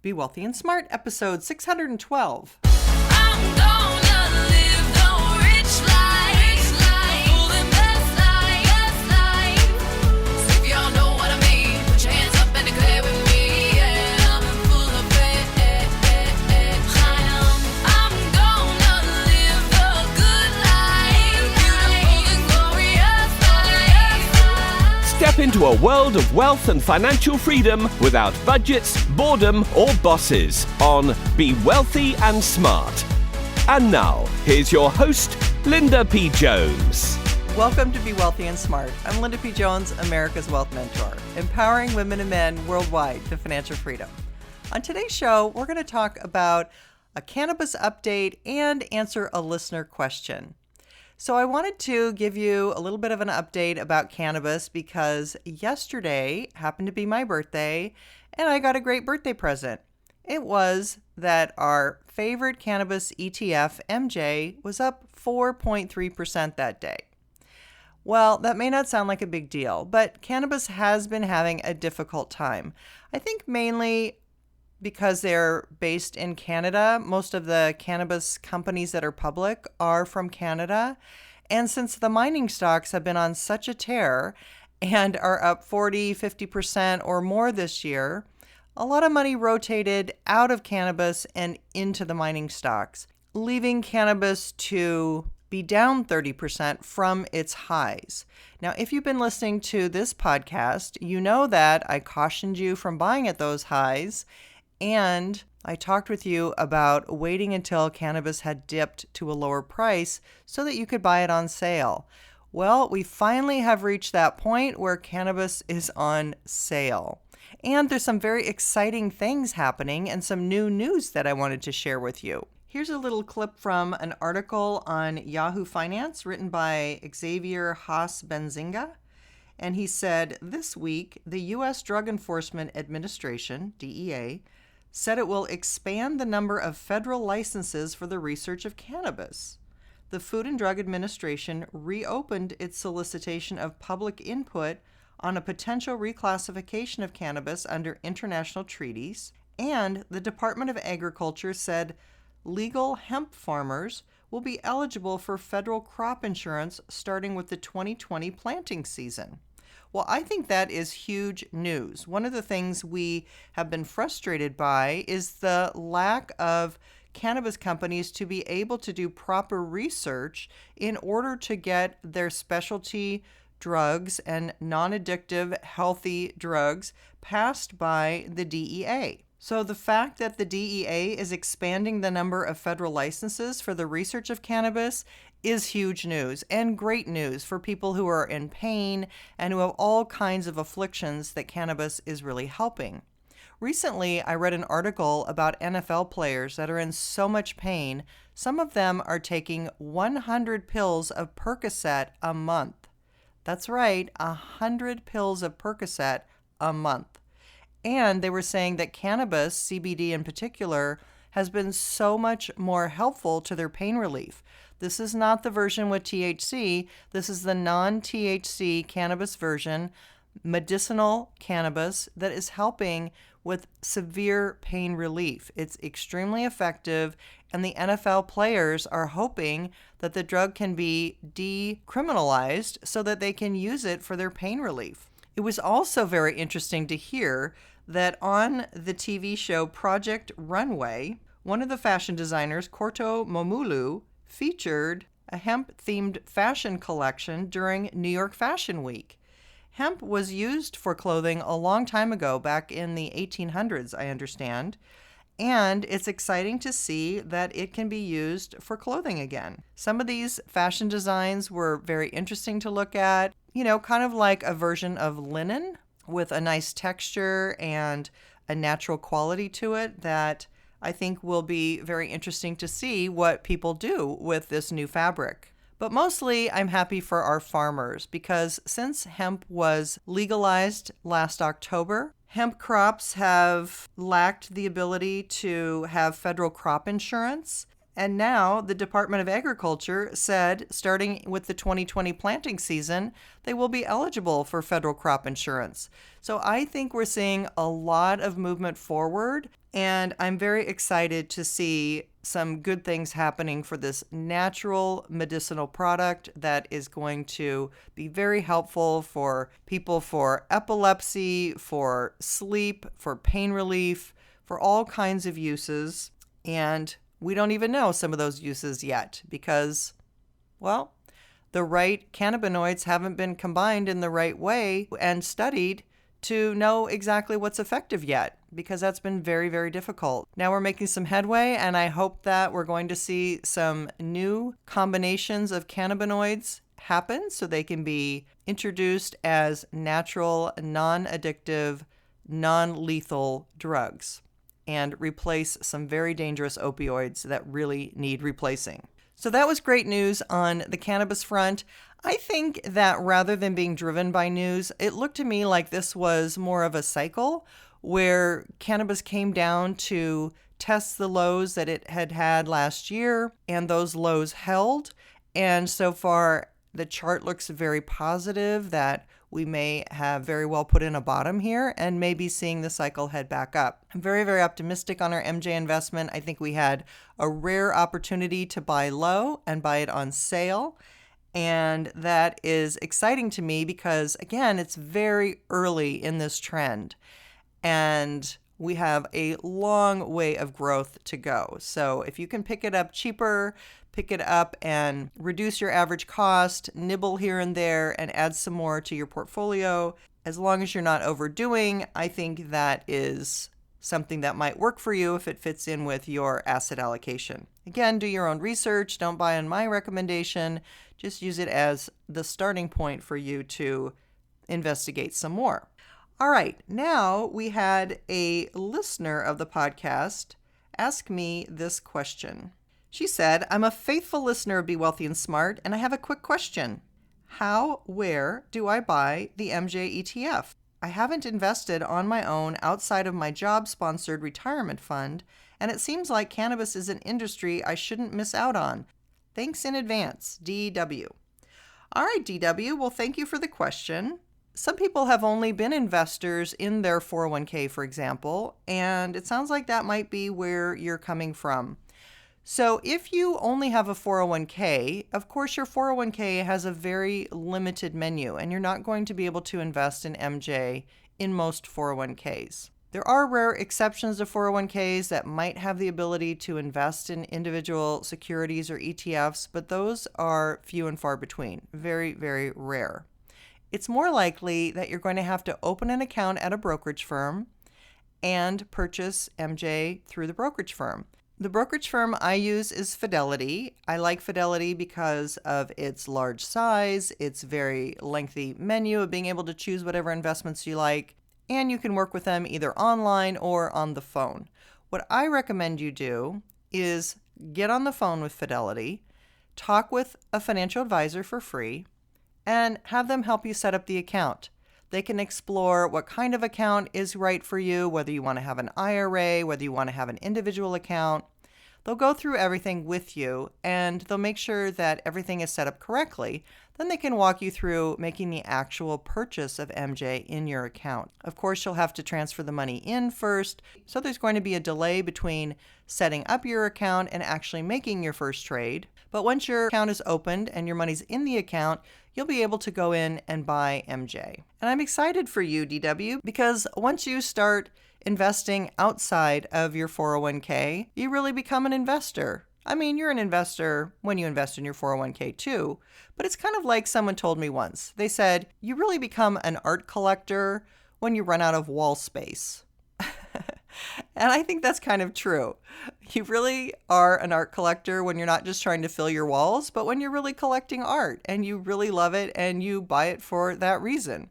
Be Wealthy and Smart, episode 612. I'm gonna live the rich life, full the best life. So if y'all know what I mean, put your hands up and declare with me. Yeah, I'm full of faith. I'm gonna live the good life, beautiful and glorious life. Step into a world of wealth and financial freedom without budgets, boredom, or bosses on Be Wealthy and Smart. And now, here's your host, Linda P. Jones. Welcome to Be Wealthy and Smart. I'm Linda P. Jones, America's Wealth Mentor, empowering women and men worldwide to financial freedom. On today's show, we're going to talk about a cannabis update and answer a listener question. So I wanted to give you a little bit of an update about cannabis because yesterday happened to be my birthday and I got a great birthday present. It was that our favorite cannabis ETF, MJ, was up 4.3% that day. Well, that may not sound like a big deal, but cannabis has been having a difficult time. I think mainly because they're based in Canada. Most of the cannabis companies that are public are from Canada. And since the mining stocks have been on such a tear and are up 40, 50% or more this year, a lot of money rotated out of cannabis and into the mining stocks, leaving cannabis to be down 30% from its highs. Now, if you've been listening to this podcast, you know that I cautioned you from buying at those highs. And I talked with you about waiting until cannabis had dipped to a lower price so that you could buy it on sale. Well, we finally have reached that point where cannabis is on sale. And there's some very exciting things happening and some new news that I wanted to share with you. Here's a little clip from an article on Yahoo Finance written by Xavier Haas-Benzinga. And he said, this week, the U.S. Drug Enforcement Administration, DEA, said it will expand the number of federal licenses for the research of cannabis. The Food and Drug Administration reopened its solicitation of public input on a potential reclassification of cannabis under international treaties, and the Department of Agriculture said legal hemp farmers will be eligible for federal crop insurance starting with the 2020 planting season. Well, I think that is huge news. One of the things we have been frustrated by is the lack of cannabis companies to be able to do proper research in order to get their specialty drugs and non-addictive, healthy drugs passed by the DEA. So the fact that the DEA is expanding the number of federal licenses for the research of cannabis is huge news and great news for people who are in pain and who have all kinds of afflictions that cannabis is really helping. Recently, I read an article about NFL players that are in so much pain. Some of them are taking 100 pills of Percocet a month. That's right, 100 pills of Percocet a month. And they were saying that cannabis, CBD in particular, has been so much more helpful to their pain relief. This is not the version with THC. This is the non-THC cannabis version, medicinal cannabis that is helping with severe pain relief. It's extremely effective, and the NFL players are hoping that the drug can be decriminalized so that they can use it for their pain relief. It was also very interesting to hear that on the TV show Project Runway, one of the fashion designers, Korto Momolu, featured a hemp-themed fashion collection during New York Fashion Week. Hemp was used for clothing a long time ago, back in the 1800s, I understand, and it's exciting to see that it can be used for clothing again. Some of these fashion designs were very interesting to look at, kind of like a version of linen with a nice texture and a natural quality to it that I think will be very interesting to see what people do with this new fabric. But mostly, I'm happy for our farmers because since hemp was legalized last October, hemp crops have lacked the ability to have federal crop insurance. And now the Department of Agriculture said, starting with the 2020 planting season, they will be eligible for federal crop insurance. So I think we're seeing a lot of movement forward, and I'm very excited to see some good things happening for this natural medicinal product that is going to be very helpful for people for epilepsy, for sleep, for pain relief, for all kinds of uses. And we don't even know some of those uses yet because, well, the right cannabinoids haven't been combined in the right way and studied to know exactly what's effective yet, because that's been very, very difficult. Now we're making some headway, and I hope that we're going to see some new combinations of cannabinoids happen so they can be introduced as natural, non-addictive, non-lethal drugs and replace some very dangerous opioids that really need replacing. So that was great news on the cannabis front. I think that rather than being driven by news, it looked to me like this was more of a cycle where cannabis came down to test the lows that it had had last year, and those lows held. And so far, the chart looks very positive that we may have very well put in a bottom here and maybe seeing the cycle head back up. I'm very, very optimistic on our MJ investment. I think we had a rare opportunity to buy low and buy it on sale. And that is exciting to me because, again, it's very early in this trend. And we have a long way of growth to go. So if you can pick it up cheaper, pick it up and reduce your average cost, nibble here and there, and add some more to your portfolio, as long as you're not overdoing, I think that is something that might work for you if it fits in with your asset allocation. Again, do your own research. Don't buy on my recommendation. Just use it as the starting point for you to investigate some more. All right, now we had a listener of the podcast ask me this question. She said, I'm a faithful listener of Be Wealthy and Smart, and I have a quick question. Where do I buy the MJ ETF? I haven't invested on my own outside of my job-sponsored retirement fund, and it seems like cannabis is an industry I shouldn't miss out on. Thanks in advance, DW. All right, DW, well, thank you for the question. Some people have only been investors in their 401k, for example, and it sounds like that might be where you're coming from. So if you only have a 401k, of course your 401k has a very limited menu, and you're not going to be able to invest in MJ in most 401ks. There are rare exceptions to 401ks that might have the ability to invest in individual securities or ETFs, but those are few and far between, very, very rare. It's more likely that you're going to have to open an account at a brokerage firm and purchase MJ through the brokerage firm. The brokerage firm I use is Fidelity. I like Fidelity because of its large size, its very lengthy menu of being able to choose whatever investments you like, and you can work with them either online or on the phone. What I recommend you do is get on the phone with Fidelity, talk with a financial advisor for free, and have them help you set up the account. They can explore what kind of account is right for you, whether you want to have an IRA, whether you want to have an individual account. They'll go through everything with you, and they'll make sure that everything is set up correctly. Then they can walk you through making the actual purchase of MJ in your account. Of course, you'll have to transfer the money in first, so there's going to be a delay between setting up your account and actually making your first trade. But once your account is opened and your money's in the account, you'll be able to go in and buy MJ. And I'm excited for you, DW, because once you start investing outside of your 401k, you really become an investor. I mean, you're an investor when you invest in your 401k too, but it's kind of like someone told me once. They said, you really become an art collector when you run out of wall space. And I think that's kind of true. You really are an art collector when you're not just trying to fill your walls, but when you're really collecting art and you really love it and you buy it for that reason.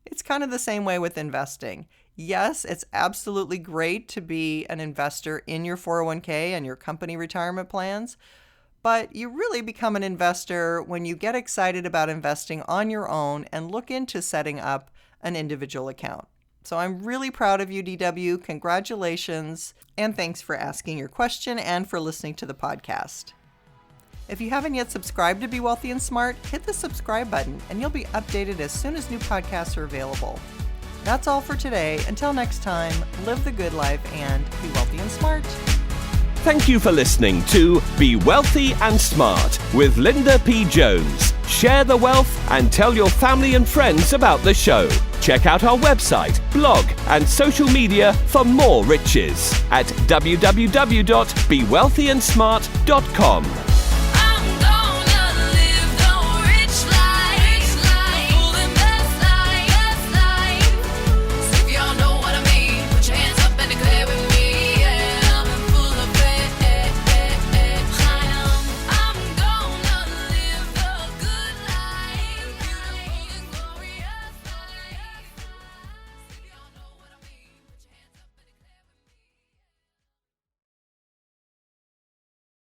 It's kind of the same way with investing. Yes, it's absolutely great to be an investor in your 401k and your company retirement plans, but you really become an investor when you get excited about investing on your own and look into setting up an individual account. So I'm really proud of you, DW. Congratulations. And thanks for asking your question and for listening to the podcast. If you haven't yet subscribed to Be Wealthy and Smart, hit the subscribe button and you'll be updated as soon as new podcasts are available. That's all for today. Until next time, live the good life and be wealthy and smart. Thank you for listening to Be Wealthy and Smart with Linda P. Jones. Share the wealth and tell your family and friends about the show. Check out our website, blog, and social media for more riches at www.bewealthyandsmart.com.